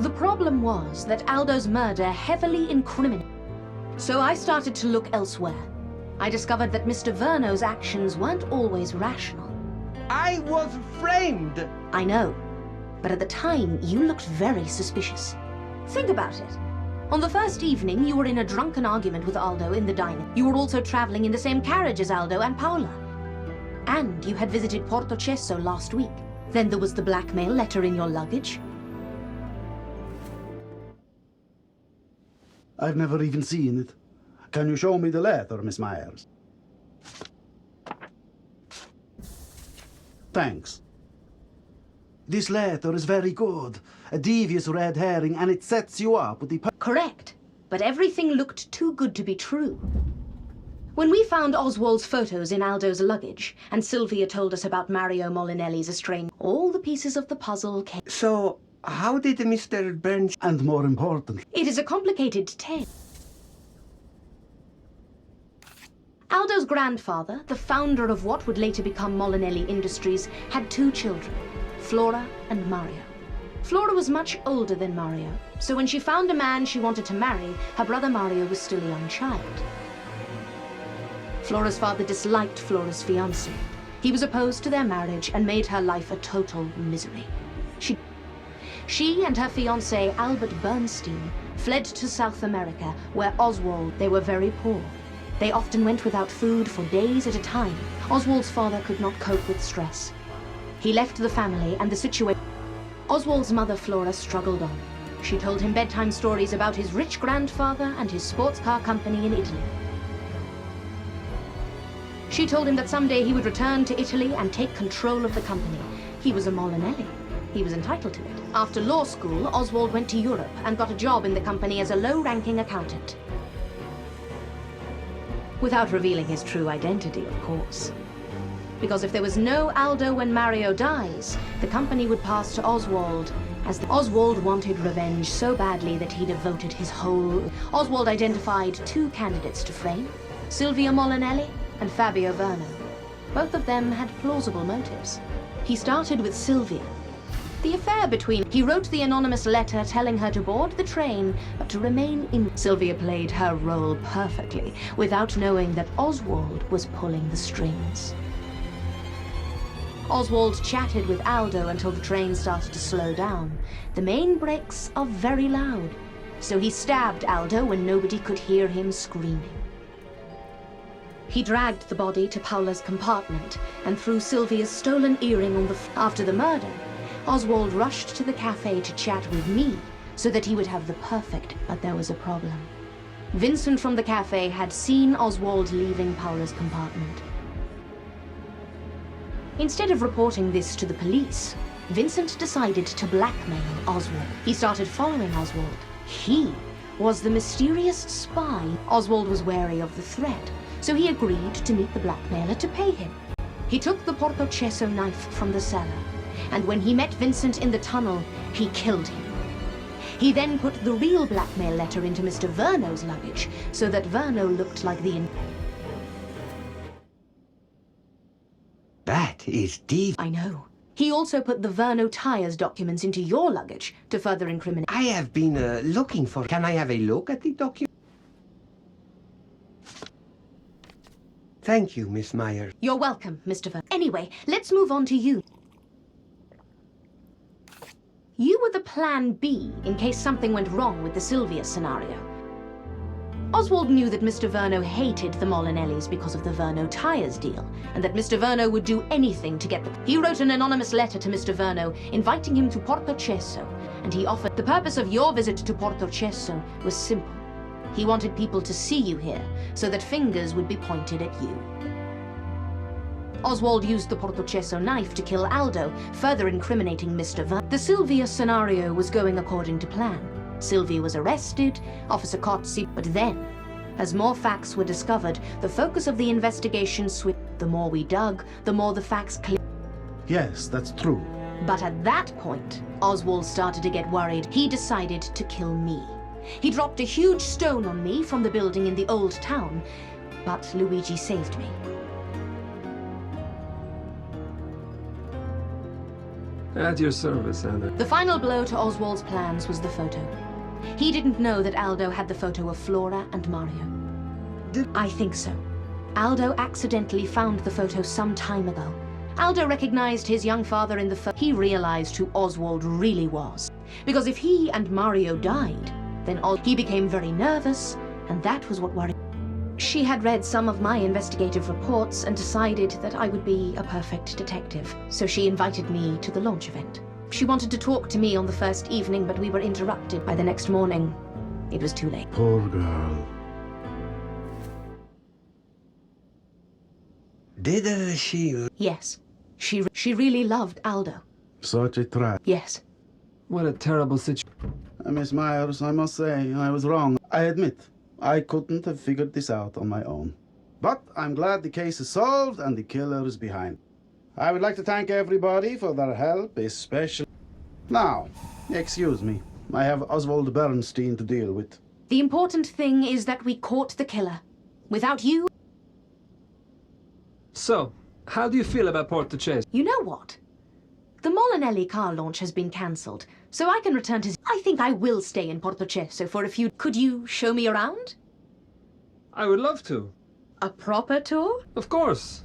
The problem was that Aldo's murder heavily incriminated. So I started to look elsewhere. I discovered that Mr. Verno's actions weren't always rational. I was framed! I know, but at the time, you looked very suspicious. Think about it. On the first evening, you were in a drunken argument with Aldo in the diner. You were also traveling in the same carriage as Aldo and Paola. And you had visited Portocesso last week. Then there was the blackmail letter in your luggage. I've never even seen it. Can you show me the letter, Miss Myers? Thanks. This letter is very good. A devious red herring, and it sets you up with the... Correct. But everything looked too good to be true. When we found Oswald's photos in Aldo's luggage, and Sylvia told us about Mario Molinelli's estrangement, all the pieces of the puzzle came. So, how did Mr. Burns... And more important... It is a complicated tale. Aldo's grandfather, the founder of what would later become Molinelli Industries, had 2 children, Flora and Mario. Flora was much older than Mario, so when she found a man she wanted to marry, her brother Mario was still a young child. Flora's father disliked Flora's fiancé. He was opposed to their marriage and made her life a total misery. She and her fiancé, Albert Bernstein, fled to South America, where Oswald, they were very poor. They often went without food for days at a time. Oswald's father could not cope with stress. He left the family and the situation. Oswald's mother, Flora, struggled on. She told him bedtime stories about his rich grandfather and his sports car company in Italy. She told him that someday he would return to Italy and take control of the company. He was a Molinelli. He was entitled to it. After law school, Oswald went to Europe and got a job in the company as a low-ranking accountant. Without revealing his true identity, of course. Because if there was no Aldo when Mario dies, the company would pass to Oswald, as Oswald wanted revenge so badly that he devoted his whole... Oswald identified 2 candidates to frame, Silvia Molinelli and Fabio Verno. Both of them had plausible motives. He started with Silvia. The affair between... He wrote the anonymous letter telling her to board the train, but to remain in... Silvia played her role perfectly, without knowing that Oswald was pulling the strings. Oswald chatted with Aldo until the train started to slow down. The main brakes are very loud, so he stabbed Aldo when nobody could hear him screaming. He dragged the body to Paola's compartment and threw Sylvia's stolen earring on the After the murder, Oswald rushed to the cafe to chat with me so that he would have the perfect, but there was a problem. Vincent from the cafe had seen Oswald leaving Paola's compartment. Instead of reporting this to the police, Vincent decided to blackmail Oswald. He started following Oswald. He was the mysterious spy. Oswald was wary of the threat, so he agreed to meet the blackmailer to pay him. He took the Portocesso knife from the cellar, and when he met Vincent in the tunnel, he killed him. He then put the real blackmail letter into Mr. Verno's luggage, so that Verno looked like the... That is deep. I know. He also put the Verno tires documents into your luggage to further incriminate... I have been looking for... Can I have a look at the document? Thank you, Miss Myers. You're welcome, Mr. Verno. Anyway, let's move on to you. You were the plan B in case something went wrong with the Sylvia scenario. Oswald knew that Mr. Verno hated the Molinellis because of the Verno tires deal, and that Mr. Verno would do anything to get them. He wrote an anonymous letter to Mr. Verno, inviting him to Portocesso, and he offered... The purpose of your visit to Portocesso was simple. He wanted people to see you here, so that fingers would be pointed at you. Oswald used the Portocesso knife to kill Aldo, further incriminating Mr. Verno. The Sylvia scenario was going according to plan. Sylvia was arrested, Officer Cozzi, but then, as more facts were discovered, the focus of the investigation switched. The more we dug, the more the facts cleared. Yes, that's true. But at that point, Oswald started to get worried. He decided to kill me. He dropped a huge stone on me from the building in the old town, but Luigi saved me. At your service, Anna. The final blow to Oswald's plans was the photo. He didn't know that Aldo had the photo of Flora and Mario. I think so. Aldo accidentally found the photo some time ago. Aldo recognized his young father in the photo. He realized who Oswald really was. Because if he and Mario died, then he became very nervous, and that was what worried. She had read some of my investigative reports and decided that I would be a perfect detective, so she invited me to the launch event. She wanted to talk to me on the first evening, but we were interrupted by the next morning. It was too late. Poor girl. Did she... Yes, she really loved Aldo. Such a trap. Yes. What a terrible situation. Miss Myers, I must say, I was wrong. I admit, I couldn't have figured this out on my own. But I'm glad the case is solved and the killer is behind. I would like to thank everybody for their help, especially... Now, excuse me. I have Oswald Bernstein to deal with. The important thing is that we caught the killer. Without you... So, how do you feel about Porto-Chase? You know what? The Molinelli car launch has been cancelled, so I can return to... I think I will stay in Portocesso for a few... Could you show me around? I would love to. A proper tour? Of course.